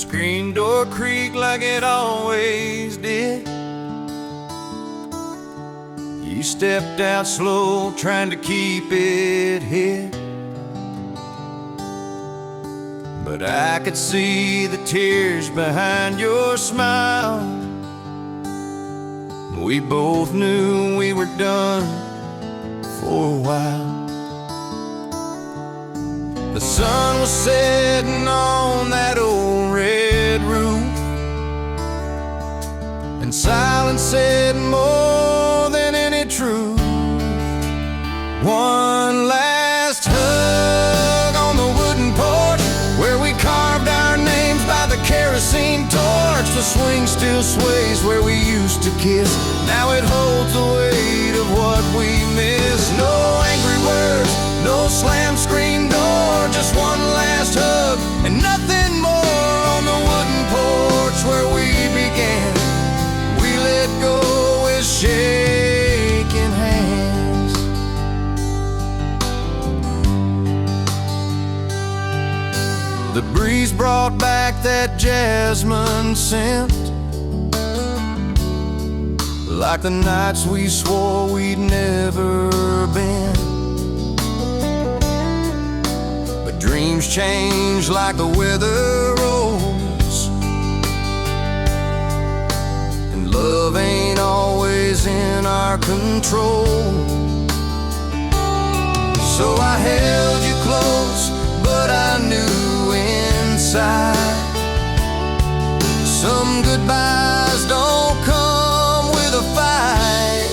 screen door creaked like it always did. You stepped out slow, trying to keep it hid, but I could see the tears behind your smile. We both knew we were done for a while. The sun was setting on that old red roof, and silence said more than any truth. One last hug on the wooden porch where we carved our names by the kerosene torch. The swing still sways where we used to kiss. Now it holds the weight of what we missed. No angry words, no slam screen door, just one last hug and nothing more on the wooden porch where we began. We let go with shaking hands. The breeze brought back that jasmine scent, like the nights we swore we'd never been. But dreams change like the weather rolls, and love ain't always in our control. So I held you close, but I knew inside some goodbyes don't come with a fight.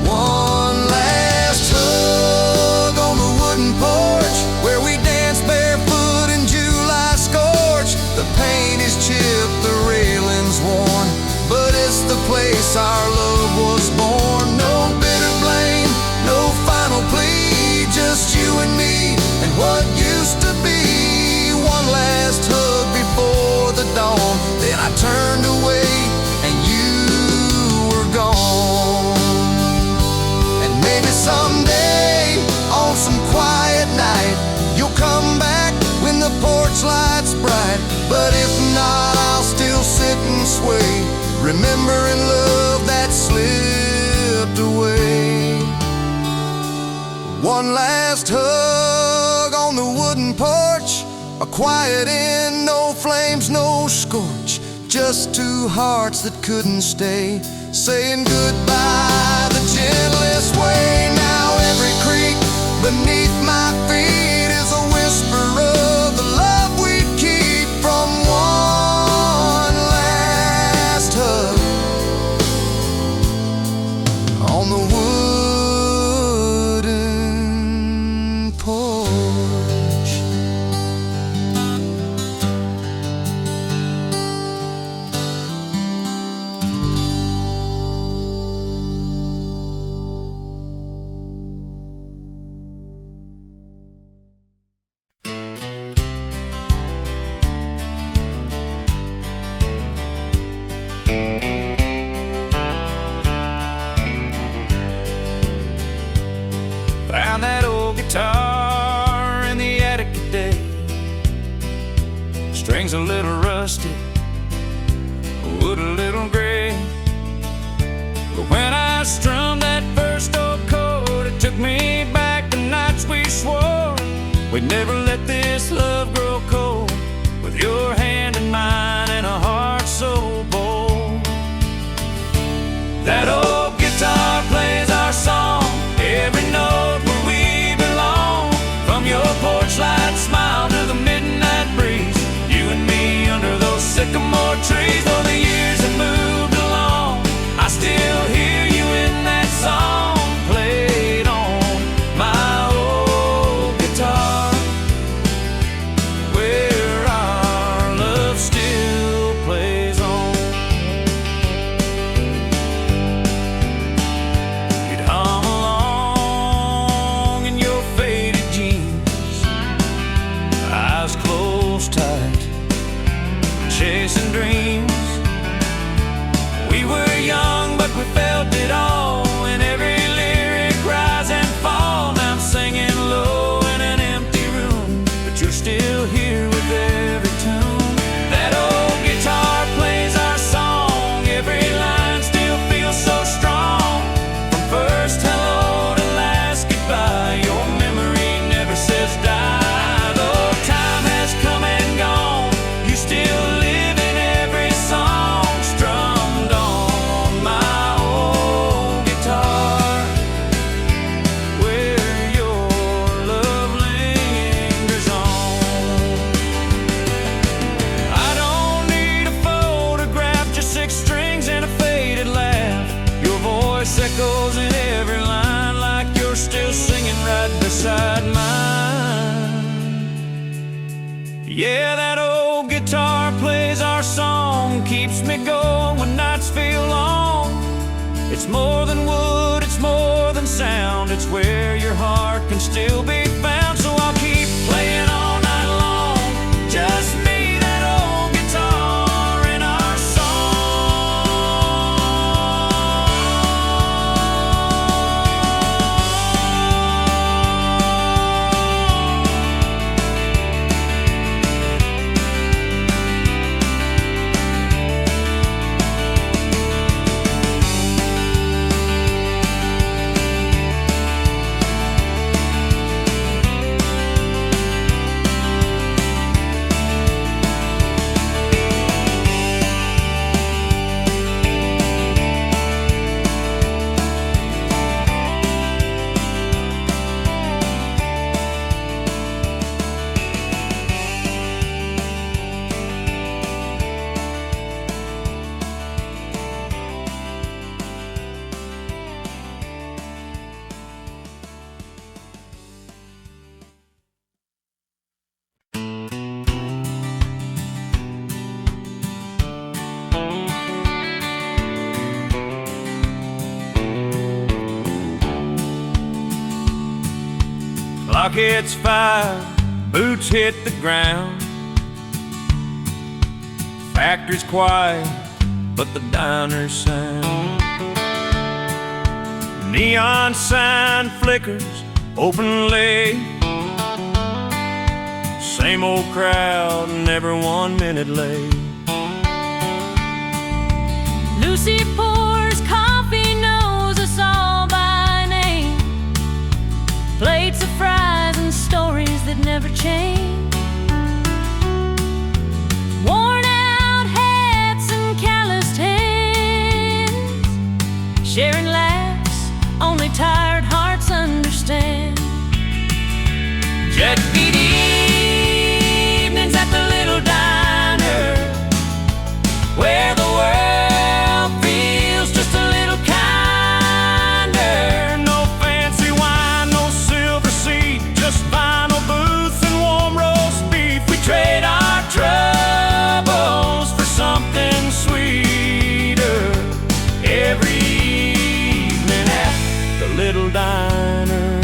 One last hug on the wooden porch where we danced barefoot in July scorch. The paint is chipped, the railing's worn, but it's the place our love was born. No bitter blame, no final plea, just you and me and what used to be. One last hug before the dawn, then I turned away and you were gone. And maybe someday on some quiet night you'll come back when the porch light's bright. But if not, I'll still sit and sway, remembering love that slipped away. One last hug on the wooden porch, a quiet end, no flames, no scorch, just two hearts that couldn't stay, saying goodbye the gentlest way. Now every creak beneath my feet is a whisper of the love we'd keep from one last hug on the wooden porch. Found that old guitar in the attic today. Strings a little rusty, wood a little gray. But when I strummed that first old chord, it took me back to nights we swore we'd never let this love grow cold. With your hand in mine and a heart so bold. That old guitar plays our song, every note where we belong. From your porch light smile to the midnight breeze, you and me under those sycamore trees. Though the years have moved along, I still hear you in that song played on my old guitar, where our still singing right beside mine. Yeah, that old guitar plays our song, keeps me going when nights feel long. It's more than wood, it's more than sound, it's where your heart can still be found. So I'll keep playing all night long, just me, that old guitar, and our clock hits 5, boots hit the ground. Factory's quiet, but the diner's sound. Neon sign flickers, open late. Same old crowd, never 1 minute late. Lucy pours coffee, knows us all by name. Plates of fries and stories that never change. Worn out hats and calloused hands. Sharing laughs, only tired hearts understand. Jet beat evenings at the little diner, where the world feels just a little kinder. No fancy wine, no silver seat, just vinyl booths and warm roast beef. We trade our troubles for something sweeter every evening at the little diner.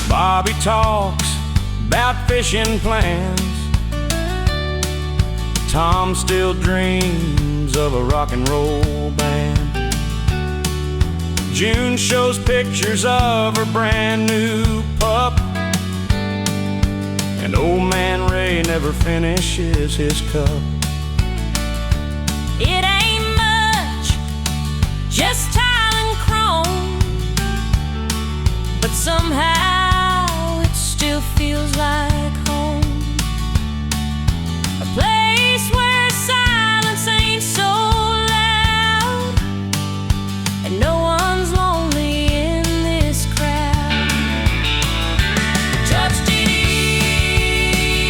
Bobby talks about fishing plans. Tom still dreams of a rock and roll band. June shows pictures of her brand new pup, and old man Ray never finishes his cup. It ain't much, just tile and chrome, but somehow it still feels like home. A place where silence ain't so loud, and no one's lonely in this crowd. Touched in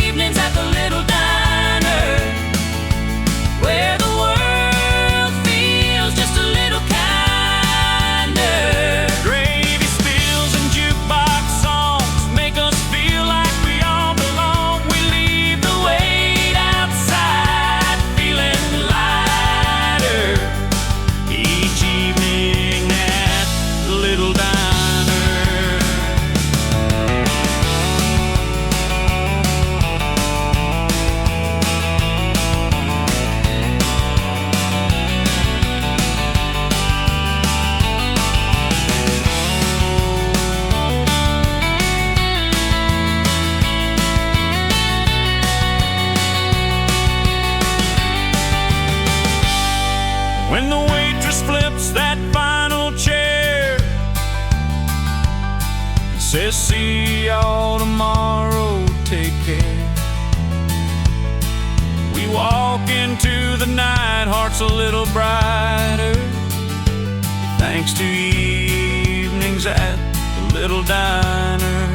evenings at the little diner, where the world feels just a little kinder. Gravy spills and jukebox songs make us feel like we all belong. We leave the weight outside, feeling lighter each evening at the little diner. When the waitress flips that final chair, says see y'all tomorrow, take care. We walk into the night, hearts a little brighter, thanks to evenings at the little diner.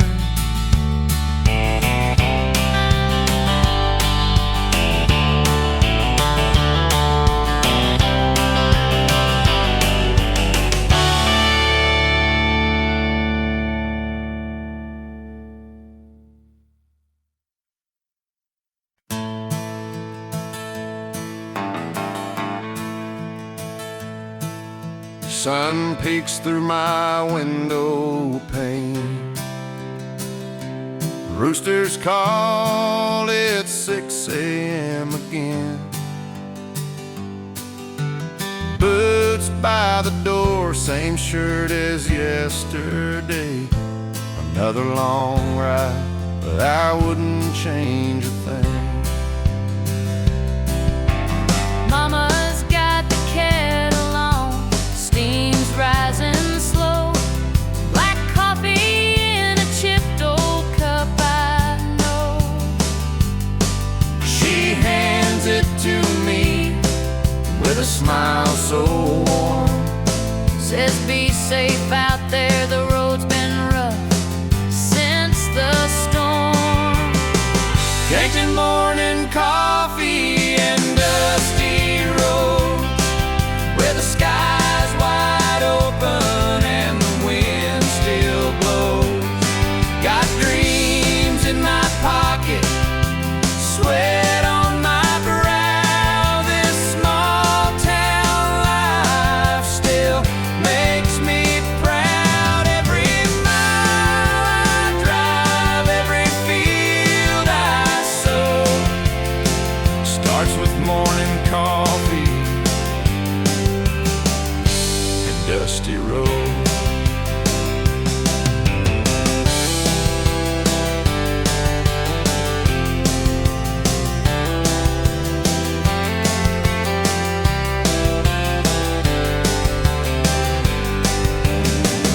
sun peeks through my window pane. Roosters call, it's 6 a.m. again. Boots by the door, same shirt as yesterday. Another long ride, but I wouldn't change a thing. Mama's got the kettle on, steam's rising slow. Black coffee in a chipped old cup, I know. She hands it to me with a smile so warm. Says be safe out there, the road's been rough since the storm. Cakes and morning coffee and dusty roads, where the sky's wide open and the wind still blows. Got dreams in my pocket, sweat on my brow. This small town life still makes me proud. Every mile I drive, every field I sow, starts with morning coffee and dusty roads.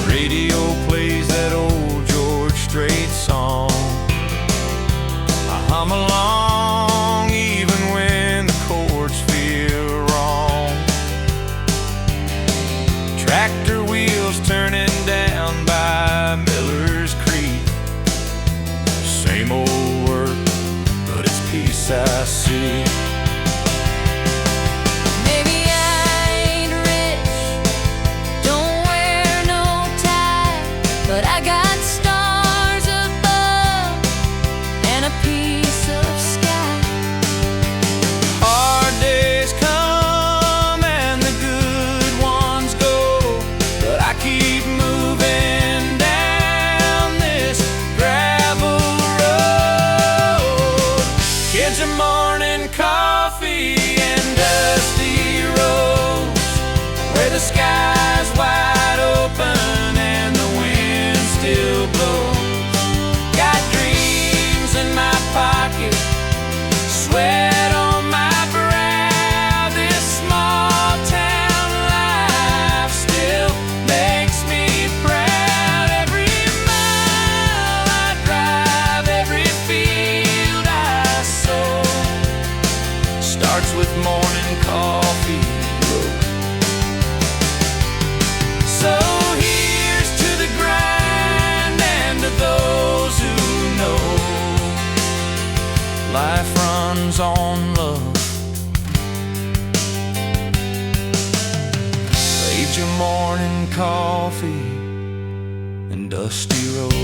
Radio plays that old George Strait song. I hum along even when the chords feel wrong. Tractor wheels turning down by Miller's Creek. Same old work, but it's peace I see. Maybe I ain't rich, don't wear no tie, but I got stars above and a piece of sky. Hard days come and the good ones go, but I keep moving down this gravel road. Kids are morning coffee and dusty roads, where the sky's wide open and the wind still blows. Got dreams in my pocket, sweat on my brow. This small town life still makes me proud. Every mile I drive, every field I sow, starts with morning coffee road. So here's to the grind and to those who know life runs on love. Save your morning coffee and dusty roads.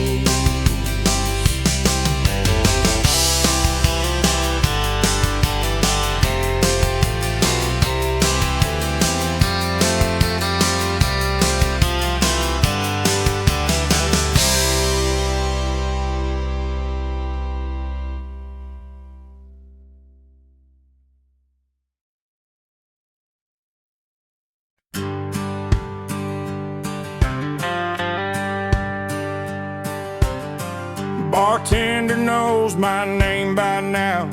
Bartender knows my name by now.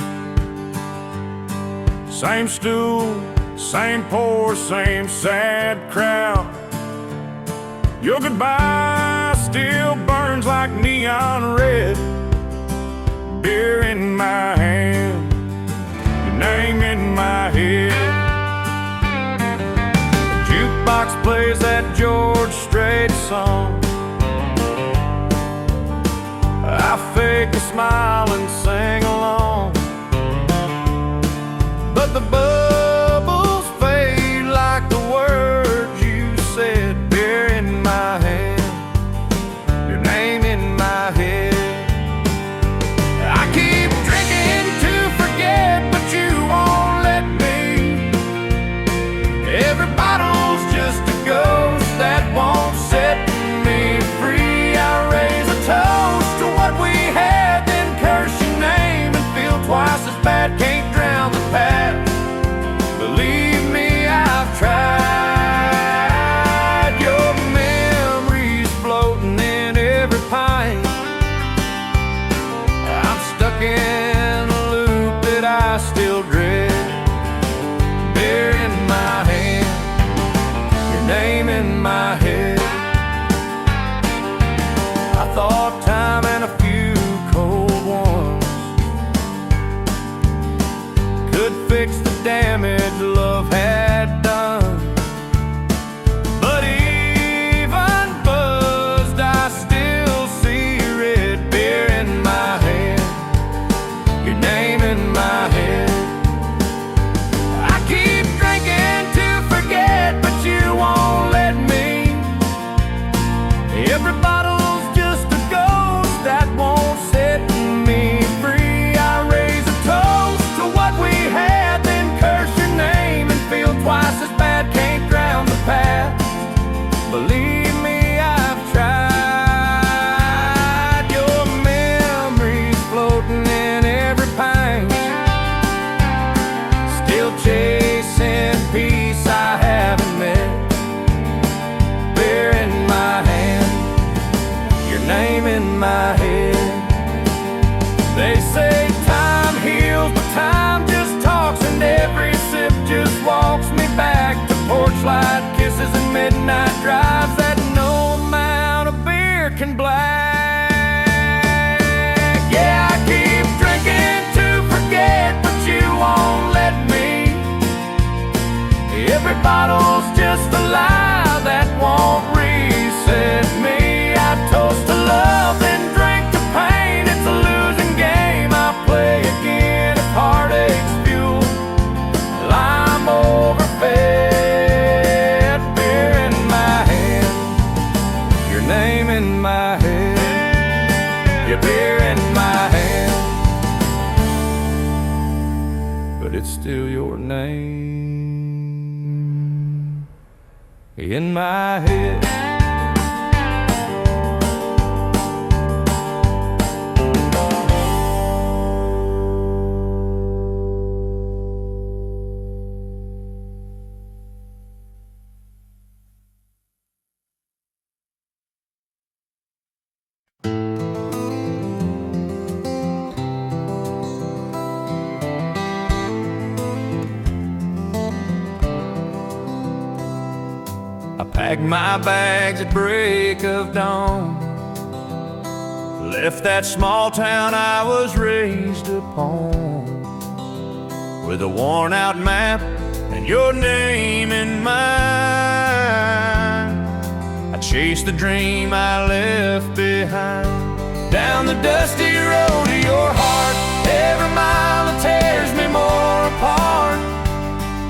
Same stool, same pour, same sad crowd. Your goodbye still burns like neon red. Beer in my hand, your name in my head. The jukebox plays that George Strait song. I fake a smile and sing along, but the bubbles fade like the words you said. Beer in my hand, your name in my head. I keep drinking to forget, but you won't let me. Every bottle's just a ghost torchlight kisses and midnight drives that no amount of beer can black. Yeah, I keep drinking to forget, but you won't let me. Every bottle's just a lie that won't reset me. I toast to love, then drink to pain. It's a losing game, I'll play again if heartache's fuel. Well, I'm overfed, beer in my hand, your name in my head, your beer in my hand, but it's still your name in my head. Packed my bags at break of dawn, left that small town I was raised upon, with a worn out map and your name in mine. I chased the dream I left behind, down the dusty road to your heart. Every mile that tears me more apart,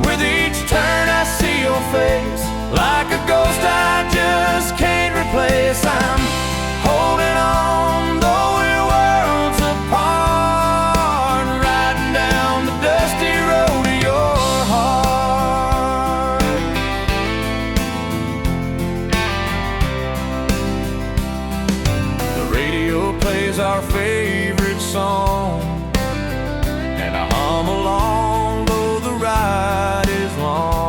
with each turn I see your face, like a ghost I just can't replace. I'm holding on, though we're worlds apart, riding down the dusty road to your heart. The radio plays our favorite song, and I hum along, though the ride is long.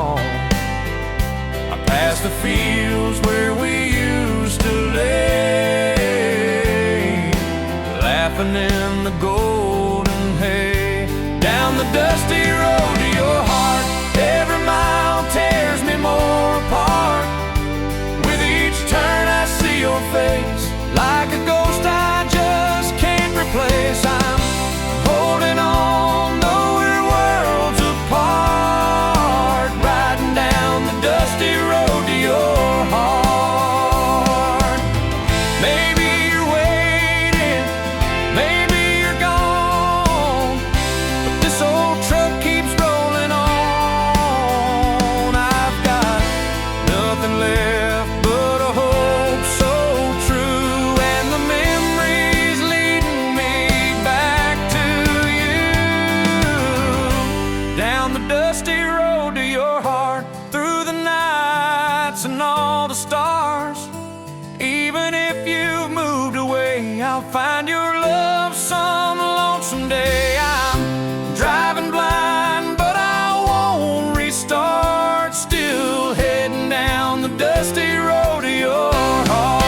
Past the fields where we used to lay, laughing in the golden hay, down the dusty road to your heart. Every mile tears me more apart, with each turn I see your face, like a ghost I just can't replace. I'm holding on, though we're worlds apart, riding down the dusty road to your heart. Maybe you're waiting, maybe you're gone, but this old truck keeps rolling on. I've got nothing left but a hope so true, and the memories leading me back to you, down the dusty road to your heart, through the nights and all the stars. Even if you've moved away, I'll find your love some lonesome day. I'm driving blind, but I won't restart, still heading down the dusty road to your heart.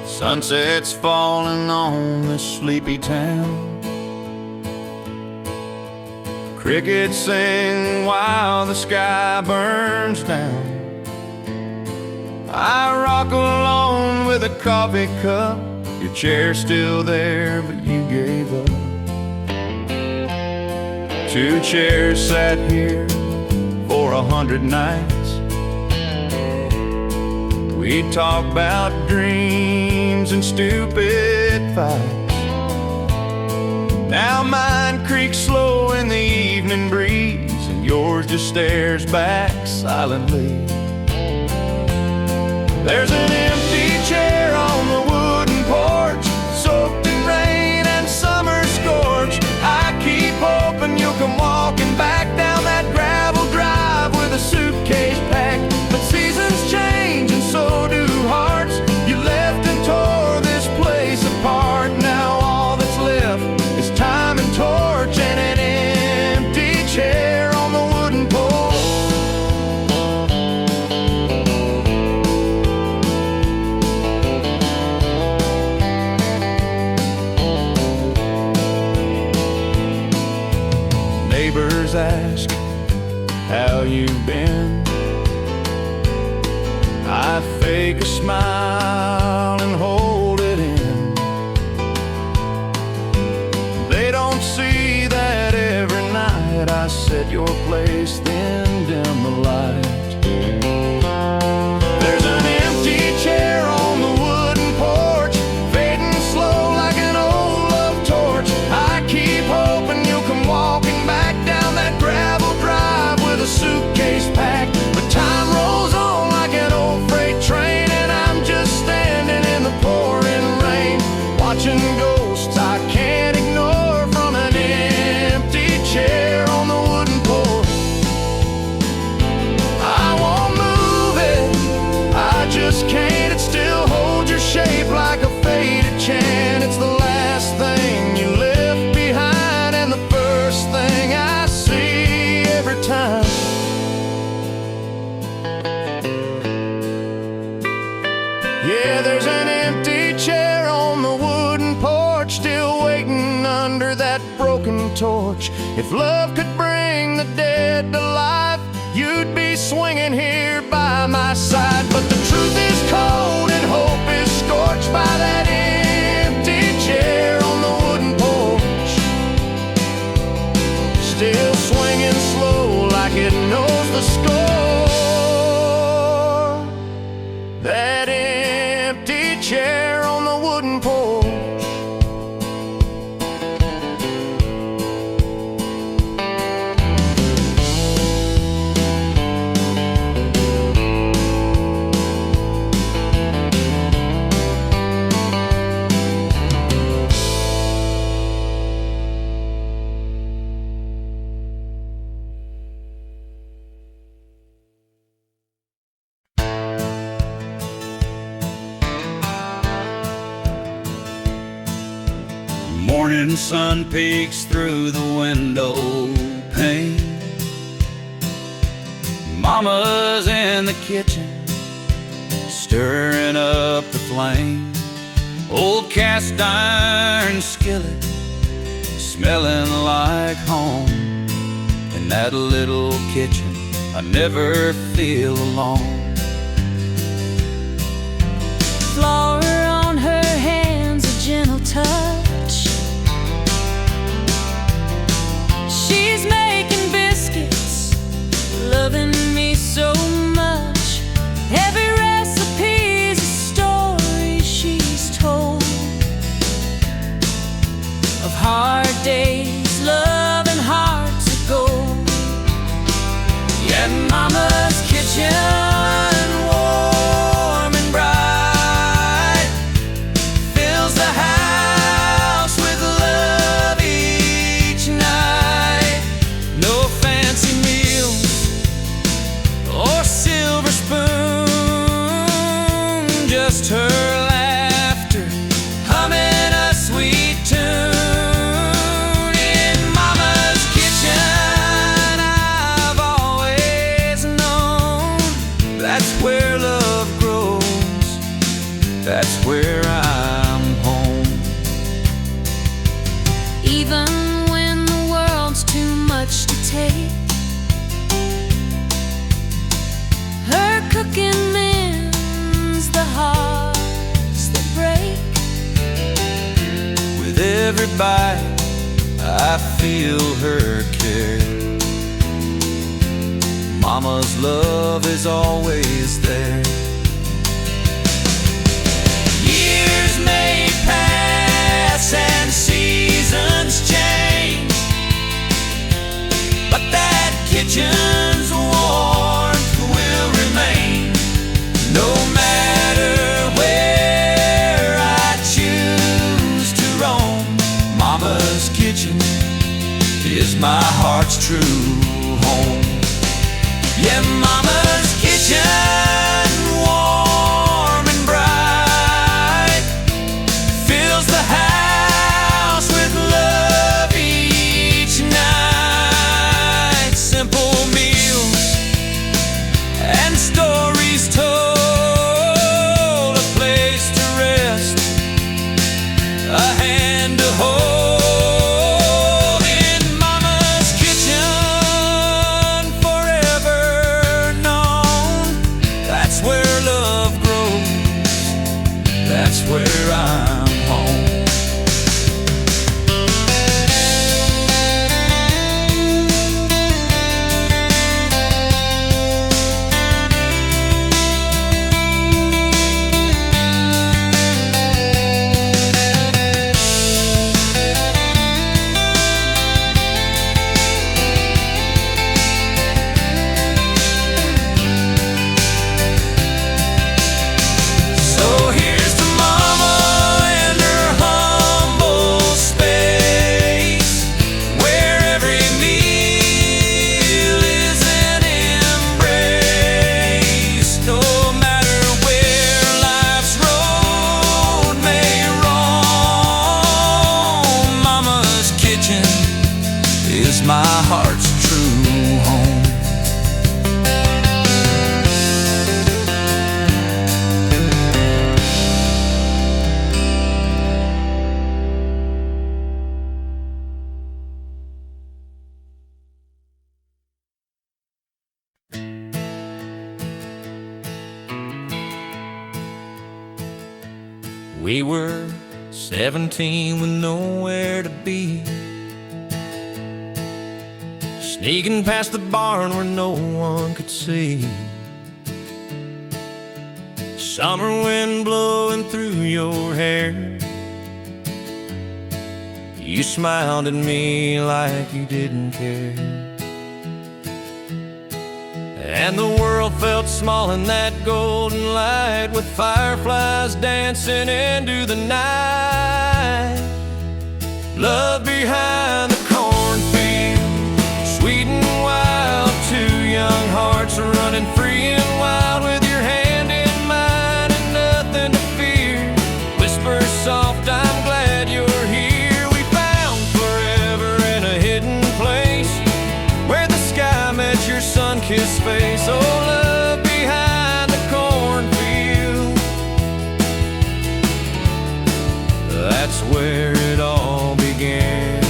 Sunset's falling on this sleepy town. Crickets sing while the sky burns down. I rock alone with a coffee cup, Your chair's still there, but you gave up. 2 chairs sat here for 100 nights. We talk about dreams and stupid fights. Now mine creaks slow in the evening breeze, and yours just stares back silently. There's an empty chair on the wooden porch, soaked in rain and summer scorch. I keep hoping you'll come walking back down that gravel drive with a suitcase packed. But seasons change and so do hearts. You left and tore this place apart. Now all that's left is time and torch and an empty chair on the wooden porch. Neighbors ask how you've been. I fake a smile and hold it in. They don't see that every night I set your place, then dim the light. There's an empty chair on the wooden porch, fading slow like an old love torch. I keep hoping you'll come walking back down that gravel drive with a suitcase packed. But time rolls on like an old freight train, and I'm just standing in the pouring rain, watching ghosts I can't ignore from an empty chair on the wooden porch. I won't move it, I just can't. It still holds your shape like a faded chant. It's the last thing you left behind and the first thing I see every time. Yeah, there's an empty chair on the wooden porch, still waiting under that broken torch. If love could bring the dead to life, you'd be swinging here by my side. But the truth is cold and hope is scorched by that empty chair on the wooden porch. Still swinging slow like it knows the score. That empty chair on the wooden porch. Morning sun peeks through the window pane. Mama's in the kitchen, stirring up the flame. Old cast iron skillet, smelling like home. In that little kitchen, I never feel alone. Flower on her hands, a gentle touch. She's making biscuits, loving me so much. Every recipe's a story she's told of hard days, love and hearts of gold. Yeah, Mama's kitchen, warm and bright, fills the house with love each night. No fancy meals or silver spoon, just her laughter humming a sweet tune. every bite, I feel her care. Mama's love is always there. Years may pass and seasons change, but that kitchen's warmth will remain. No matter where I choose to roam, Mama's kitchen is my heart's true home. Yeah, Mama's kitchen, warm and bright, fills the house with love each night. Simple meals and stories told, a place to rest, a hand to hold. Where I'm home. My heart's true home. We were 17 with nowhere to be, sneaking past the barn where no one could see. Summer wind blowing through your hair. You smiled at me like you didn't care. And the world felt small in that golden light, with fireflies dancing into the night. Love behind the cornfield, sweet and wild, two young hearts running free and wild, with your hand in mine and nothing to fear. Whisper soft, I'm glad you're here. We found forever in a hidden place, where the sky met your sun-kissed face. Oh, love behind the cornfield, that's where it all began.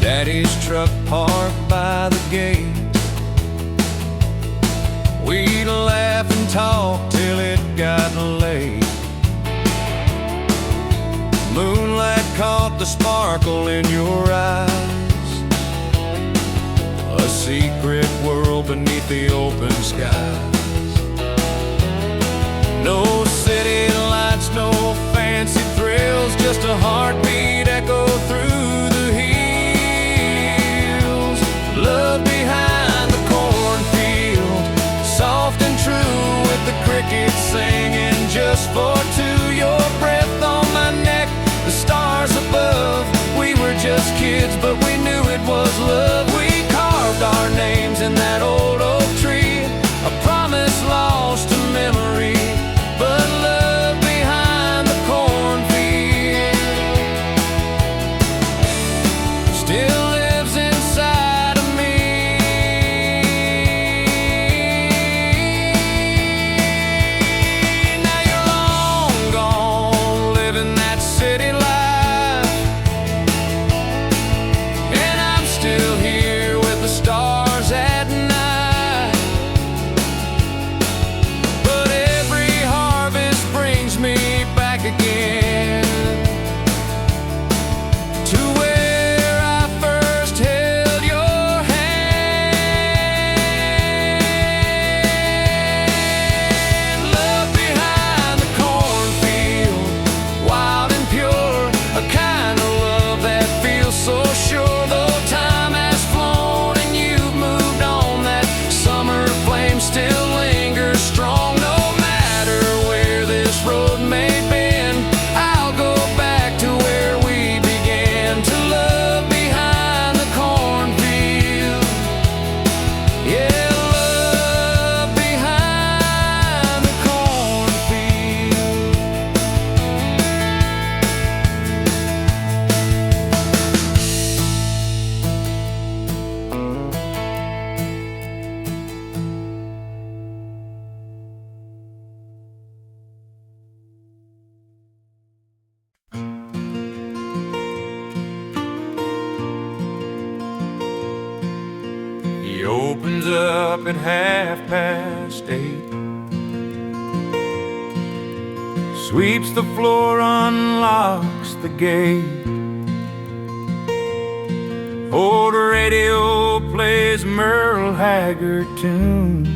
Daddy's truck parked by the gate, we'd laugh and talk till it got late. Moonlight caught the sparkle in your eyes, a secret world beneath the open skies. No city lights, no fancy thrills, just a heartbeat echo through the hills. Love behind the cornfield, soft and true, with the crickets singing just for two. Your breath on my neck, the stars above. We were just kids, but we knew it was love. We carved our names in that old oak tree, a promise lost to memory. But love behind the cornfield still lives inside of me. Now you're long gone, living that city life, ends up at 8:30. Sweeps the floor, unlocks the gate. Old radio plays Merle Haggard tunes.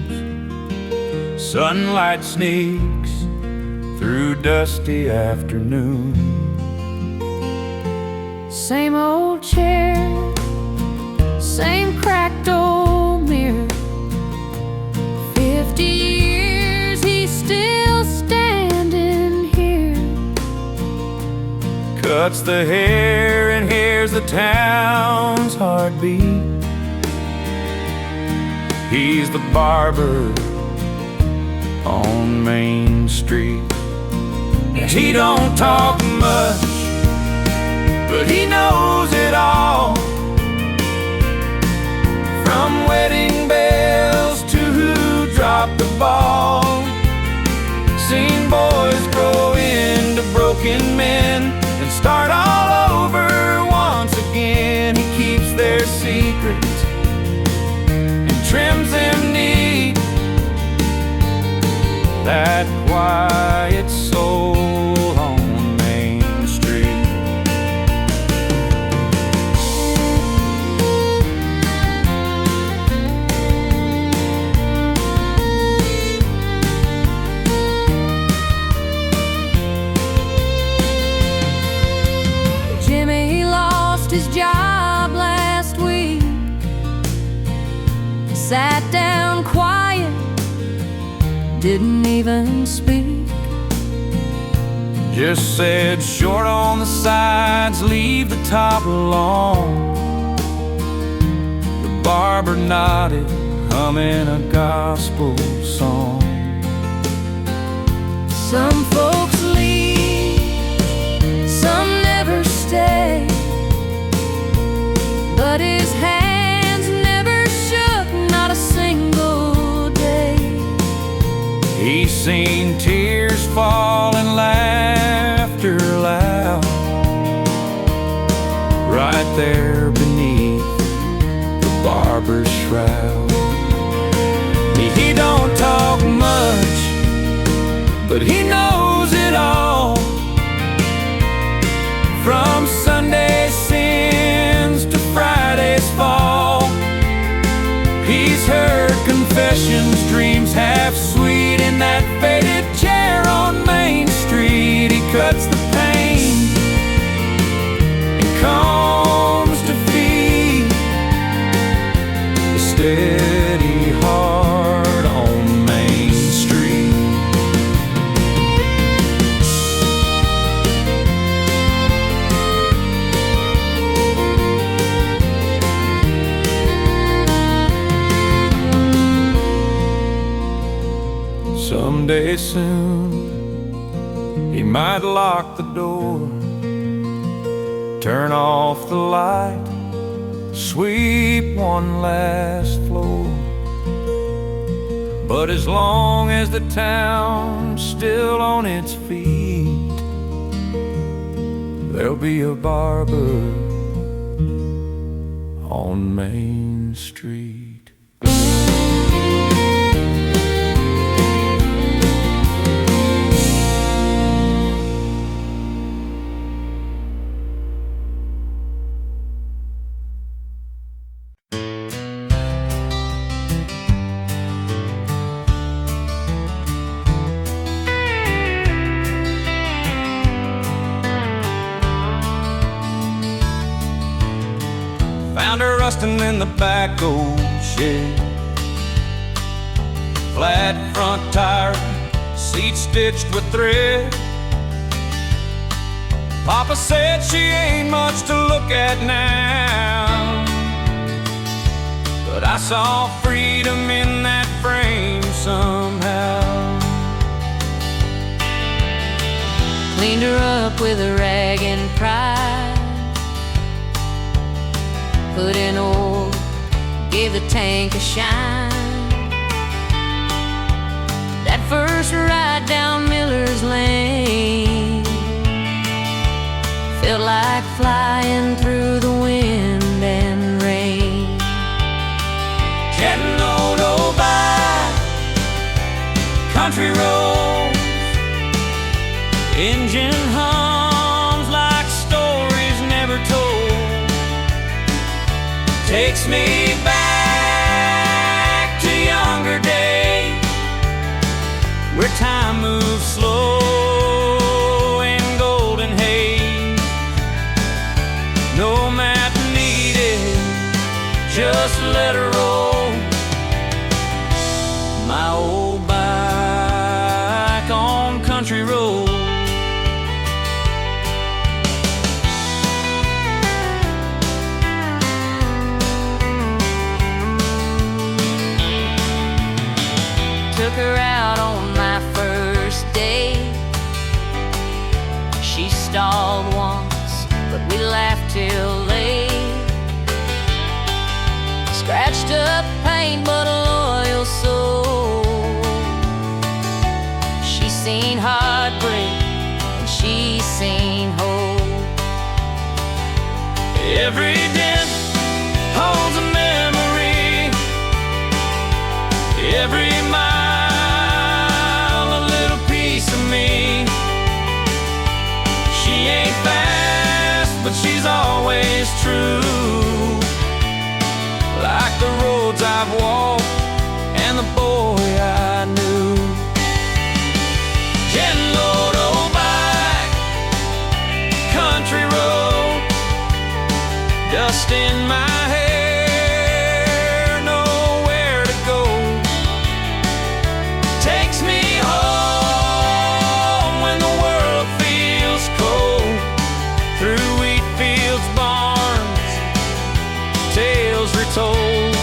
Sunlight sneaks through dusty afternoon. Same old chair, same cracked old mirror. 50 years, he's still standing here. Cuts the hair and hears the town's heartbeat. He's the barber on Main Street. He don't talk much, but he knows it all. From wedding bells to who dropped the ball. Seen boys grow into broken men and start all over once again. He keeps their secrets and trims them neat. That quiet soul on Main Street. Jimmy lost his job last week. Sat down quiet, didn't even speak. Just said short on the sides, leave the top alone. The barber nodded, humming a gospel song. Some folks leave, some never stay, but his hands never shook, not a single day. He's seen tears fall and laughter loud, right there beneath the barber's shroud. He don't talk much, but he knows it all. From Sunday sins to Friday's fall. He's heard confessions, dreams half sweet in that faded chair on Main Street. He cuts the pain and combs to feed the steady heart on Main Street. Someday soon, he might lock the door, turn off the light, sweep one last floor. But as long as the town's still on its feet, there'll be a barber on Main Street. Found her rusting in the back old shed. Flat front tire, seat stitched with thread. Papa said she ain't much to look at now, but I saw freedom in that frame somehow. Cleaned her up with a rag and pride, put in oil, gave the tank a shine. That first ride down Miller's Lane felt like flying through the wind and rain. Getting old engine hums like stories never told. Takes me back to younger days, where time moves slow in golden haze. No map needed, just let her roll. My old bike on country road. Took her out on my first date. She stalled once, but we laughed till late. Scratched up paint, but a loyal soul. She's seen heartbreak, and she's seen hope. Every dent holds a memory. Every mile a little piece of me. She ain't fast, but she's always true. Like the roads I've walked and the boy I knew. Getting load old bike, country road, dust in my hair, nowhere to go. Takes me home when the world feels cold. Through wheat fields, barns, tales retold.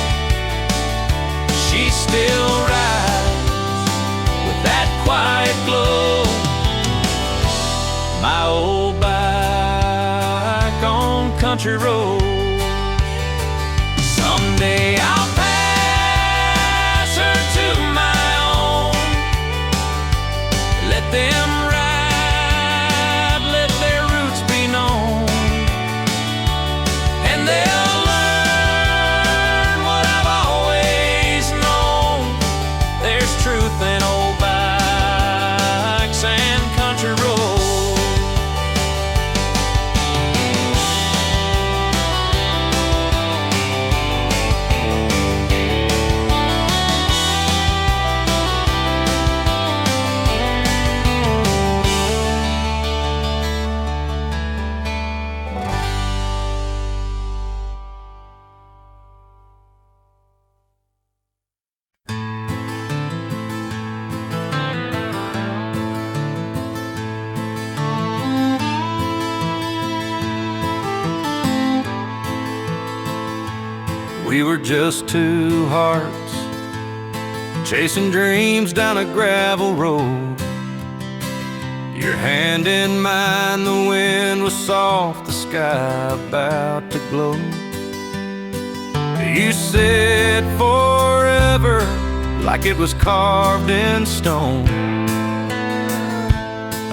She still rides with that quiet glow. My old bike on country road. Someday I'll pass her to my own. Let them ride, let their roots be known, and they'll learn what I've always known. There's truth in old bikes and country roads. We were just two hearts chasing dreams down a gravel road. Your hand in mine, the wind was soft, the sky about to glow. You said forever like it was carved in stone.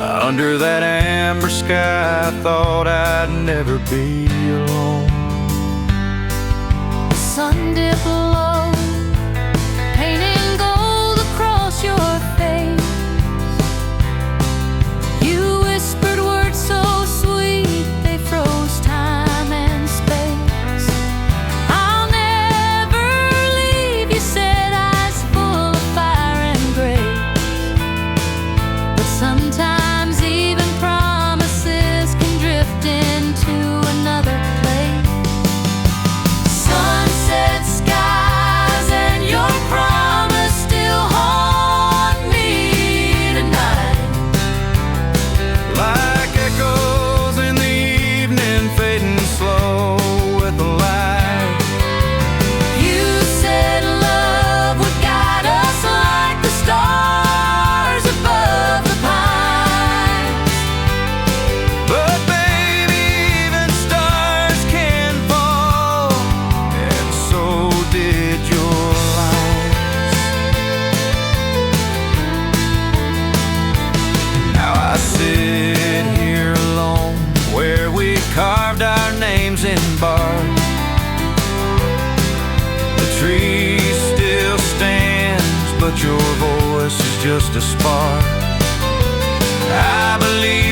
Under that amber sky, I thought I'd never be alone. Sun dipped low, painting gold across your face. You whispered words so sweet, they froze time and space. I'll never leave, you said, eyes full of fire and grace. But sometimes even promises can drift into another place. Sunset skies and your promise still haunt me tonight. Like echoes in the evening, fading slow with the light. You said love would guide us like the stars above the pines. But baby, even stars can fall, and so did your lights. Now I sit here alone, where we carved our names in bark. The tree still stands, but your voice is just a spark. I believe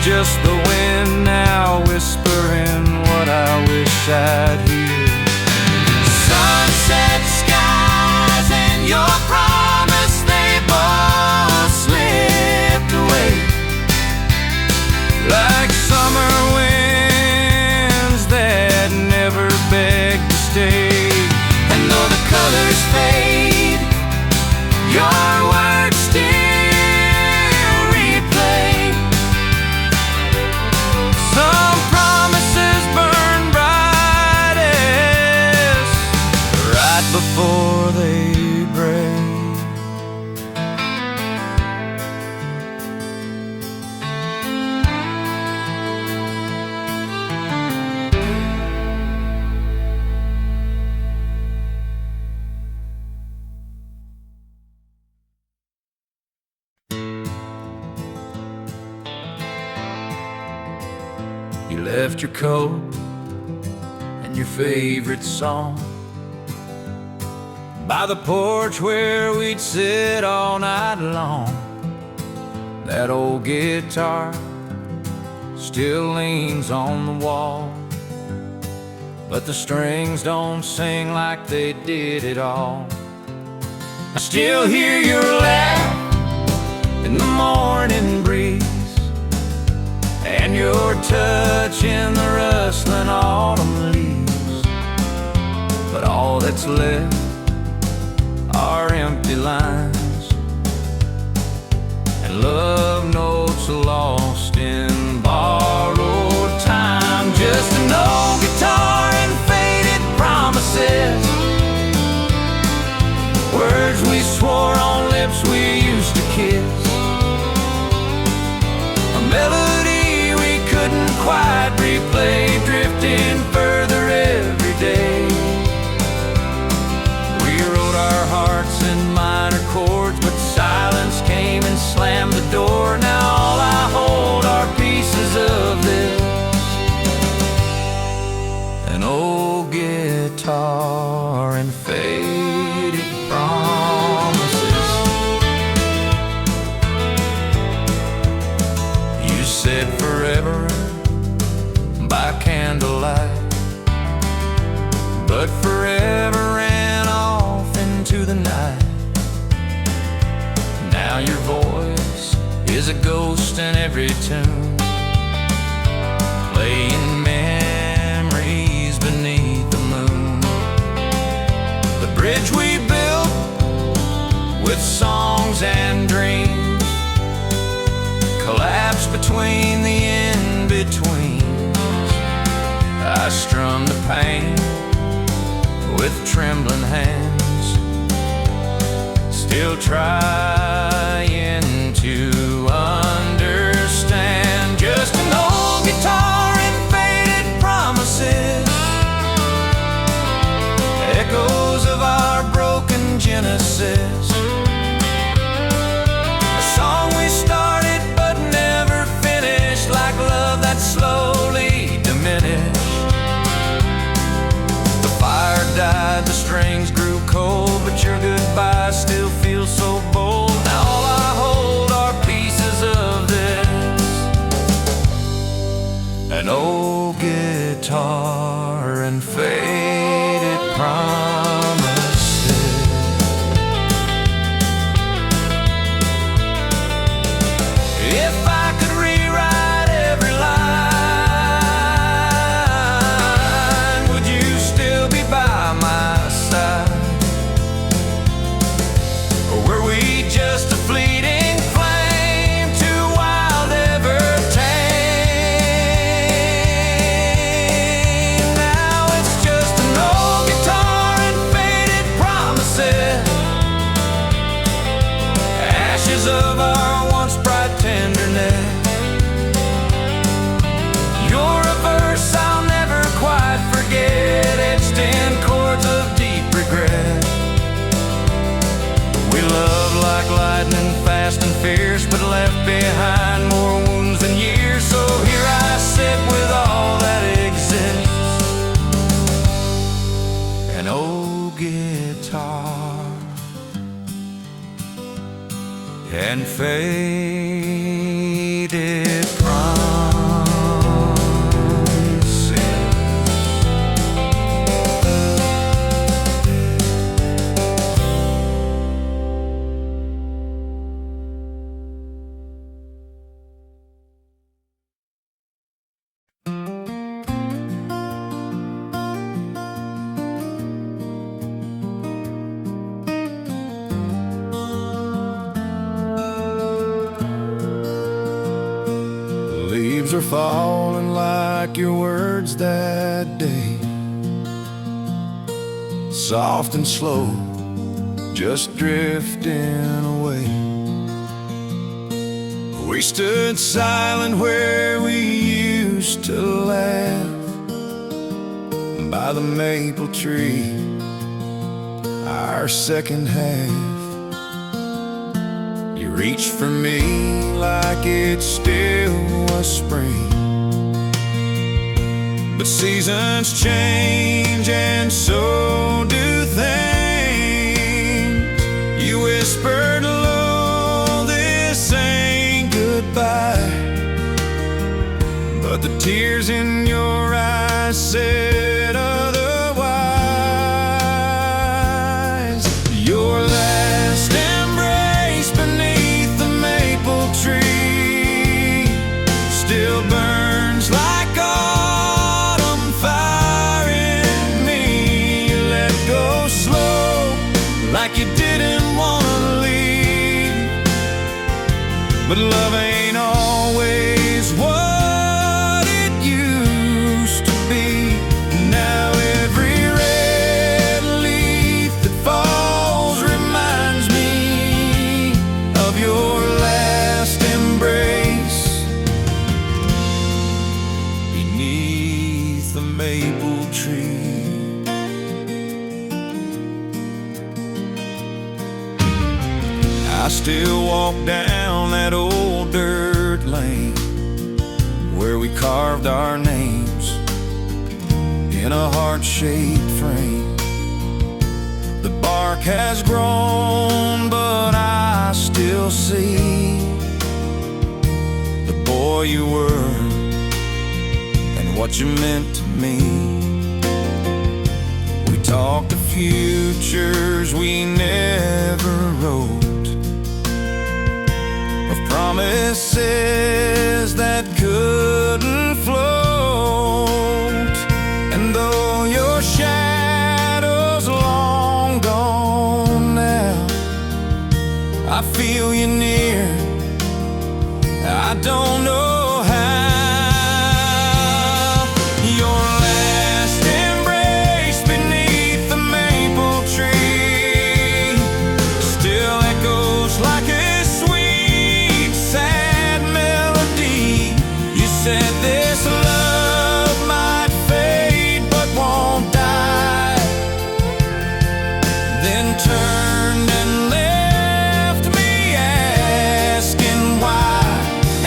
just the wind now whispering what I wish I'd hear. Sunset skies and your promise, they both slipped away. Like summer winds that never beg to stay. And though the colors fade, your words still replay. Some promises burn brightest right before they break. You left your coat and your favorite song by the porch where we'd sit all night long. That old guitar still leans on the wall, but the strings don't sing like they did at all. I still hear your laugh in the morning breeze, and your touch in the rustling autumn leaves. But all that's left are empty lines and love notes lost in borrowed time. Just an old guitar and faded promises, words we swore on lips we used to kiss, a melody we couldn't quite replay, drifting further every day. We wrote our hearts in minor chords, but silence came and slammed the door. Now all I hold are pieces of this, an old guitar and faded promises. You said forever by candlelight, but forever ran off into the night. Now your voice is a ghost in every tune, playing memories beneath the moon. The bridge we built with songs and dreams collapsed between the in-betweens. I strummed the pain with trembling hands, still trying to understand. Just an old guitar and faded promises, echoes of our broken genesis, a song we started but never finished, like love that slowly diminished. The fire died, the strings grew cold, but your goodbye still feels so bold. Now all I hold are pieces of this, an old guitar and faded promises. If I could rewrite every line, would you still be by my side? Or were we just a fleeting flame, too wild ever tame? Now it's just an old guitar and faded promises, ashes of our once bright tenderness. You're a verse I'll never quite forget, etched in chords of deep regret. We loved like lightning, fast and fierce, but left behind more wounds than years. So here I sit with all that exists, an old guitar and faded promise. falling like your words that day, soft and slow, just drifting away. We stood silent where we used to laugh, by the maple tree, our second half. You reached for me like it still was spring, but seasons change and so do things. You whispered low, this ain't goodbye, but the tears in your eyes said otherwise. Your last embrace beneath the maple tree still burns like autumn fire in me. You let go slow, like you didn't want to leave, but love ain't always what it used to be. Now every red leaf that falls reminds me of your last embrace beneath the maple tree. I still walk down that old dirt lane where we carved our names in a heart-shaped frame. The bark has grown, but I still see the boy you were and what you meant to me. We talked of futures we never wrote, of promises that couldn't float. And though your shadow's long gone now, I feel you near, I don't know how. Your last embrace beneath the maple tree still echoes like a sweet, sad melody. You said this love might fade but won't die, then turned and left me asking why.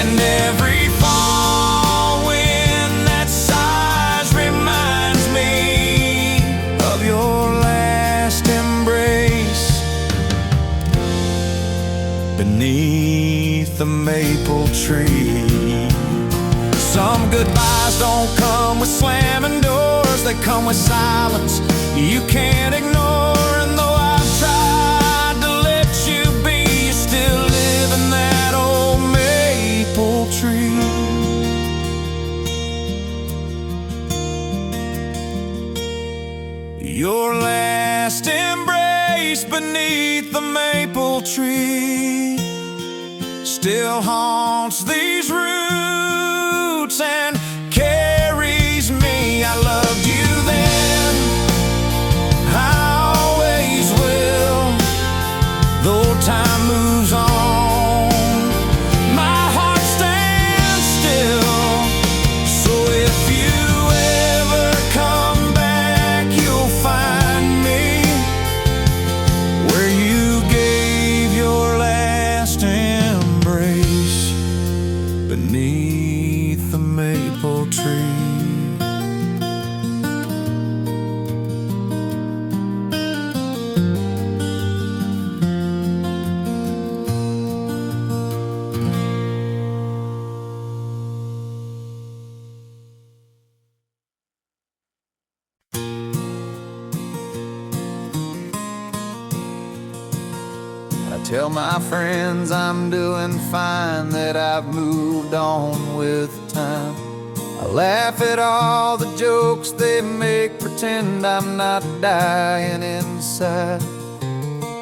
And every fall wind that sighs reminds me of your last embrace beneath the maple tree. Some goodbyes don't come with slamming doors, they come with silence you can't ignore. And though I've tried to let you be, you still live in that old maple tree. Your last embrace beneath the maple tree still haunts these roots and carries me. I loved you then, I always will, though time moves on, my heart stands still. So if you ever come back, you'll find me where you gave your last embrace beneath the maple tree. I tell my friends I'm doing fine, that I've moved on with time. I laugh at all the jokes they make, pretend I'm not dying inside.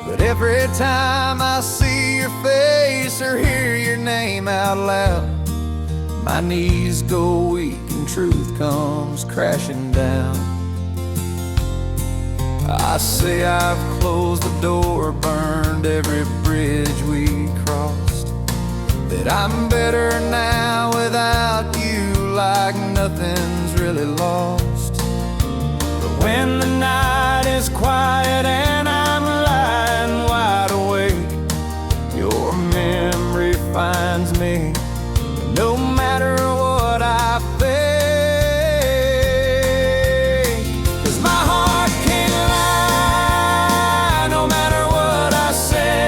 But every time I see your face or hear your name out loud, my knees go weak and truth comes crashing down. I say I've closed the door, burned every bridge we crossed, that I'm better now without you, like nothing's really lost. But when the night is quiet and I'm lying wide awake, your memory finds me, no matter what I think. 'Cause my heart can't lie, no matter what I say.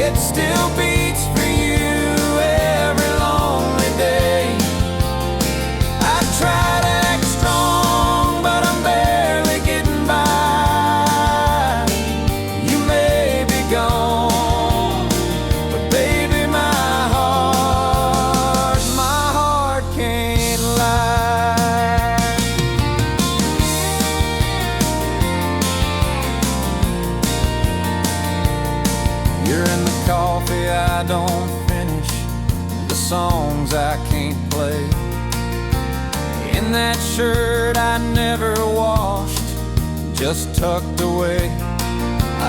It still beats for you every lonely day. I try to act strong, but I'm barely getting by. You may be gone, but baby, my heart can't lie. You're in the coffee I don't finish, the songs I can't play, in that shirt I never washed, just tucked away.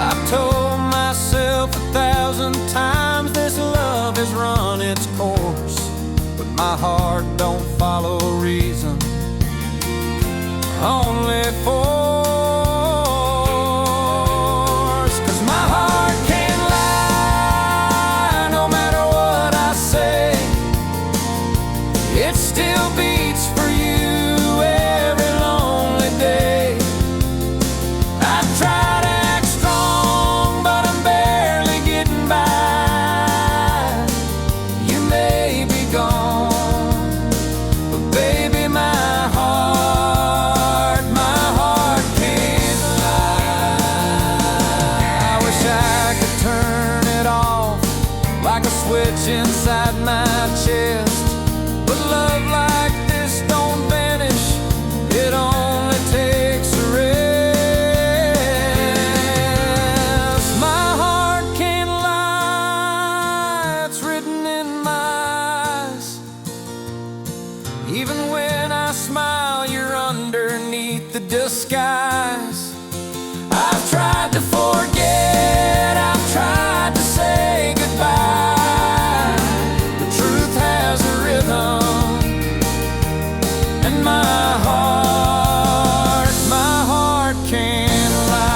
I've told myself 1,000 times this love has run its course, but my heart don't follow reason, only force. 'Cause my heart can't lie, no matter what I say. It still beats for you every lonely day. I try to act strong, but I'm barely getting by. You may be gone, but baby, my heart can't lie. I wish I could turn it off like a switch inside my chest, but love like this don't vanish, it only takes a rest. My heart can't lie, it's written in my eyes. Even when I smile, you're underneath the disguise. I've tried to forget, I've tried to say goodbye. The truth has a rhythm, and my heart can't lie.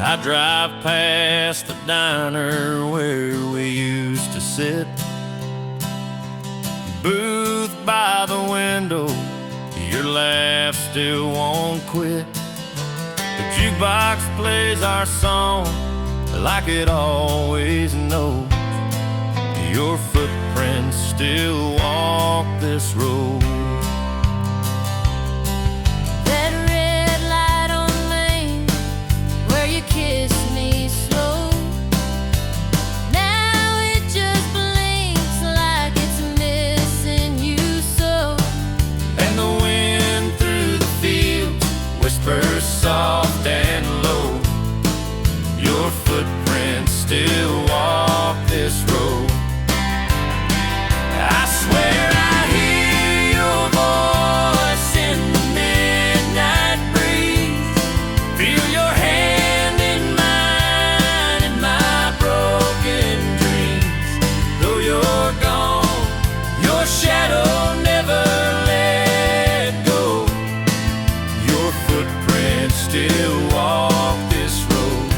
I drive past the diner where we used to sit, booth by the window, your laugh still won't quit. The jukebox plays our song like it always knows. Your footprints still walk this road. That red light on Main, where you kissed me slow, now it just blinks like it's missing you so. And the wind through the fields whispers soft and low. Your footprints still walk this road. I swear I hear your voice in the midnight breeze. Feel your hand in mine in my broken dreams. Though you're gone, your shadow never let go. Your footprints still walk this road.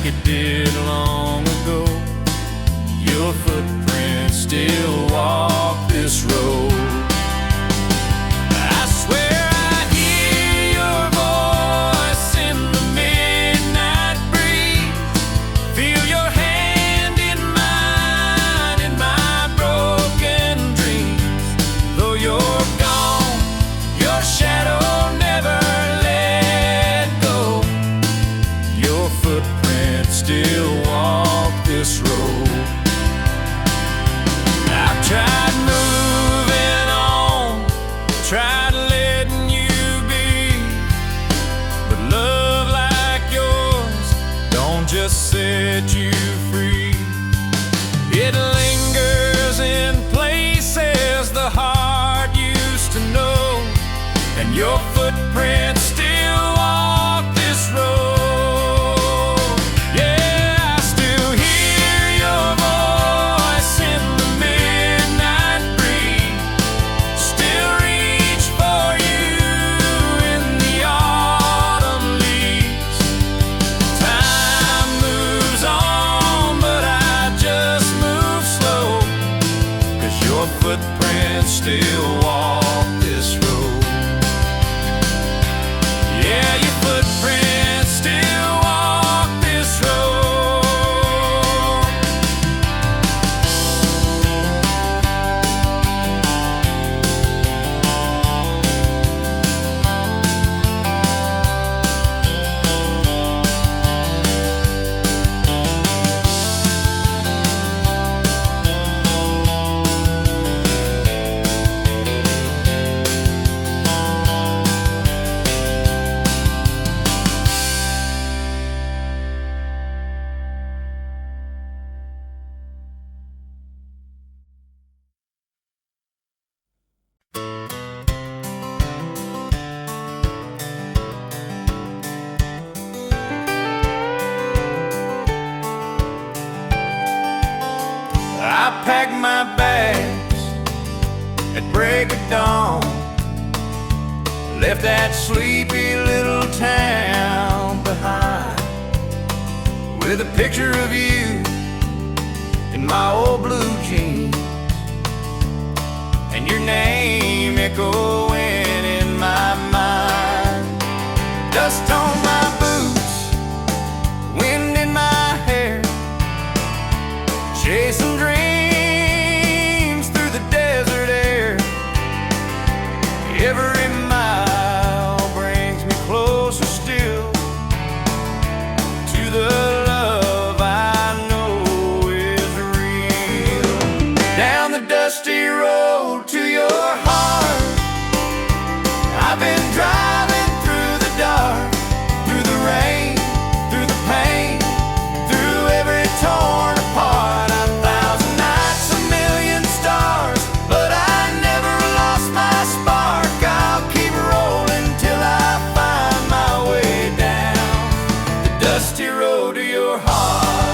like it did long ago. Your footprints still walk this road. I swear I hear your voice in the midnight breeze. Feel your hand in mine in my broken dreams. Though you're gone, your shadow never let go. Your footprints still walk this road. I've tried moving on, tried letting you be, but love like yours don't just set you free. It lingers in places the heart used to know, and your footprints still walk this road. Yeah, I still hear your voice in the midnight breeze, still reach for you in the autumn leaves. Time moves on, but I just move slow, 'cause your footprints still walk this road. Yeah, your footprints still walk this road. I packed my bags at break of dawn, left that sleepy little town behind, with a picture of you in my old blue jeans, and your name echoing in my mind. Dust on my boots, wind in my hair, chasing dreams through the desert air. Every mile brings me closer still to the love I know is real. Down the dusty road to your heart, I've been driving through the dark, through the rain, through the pain, through every torn apart. A thousand nights, a million stars, but I never lost my spark. I'll keep rolling till I find my way down the dusty road to your heart.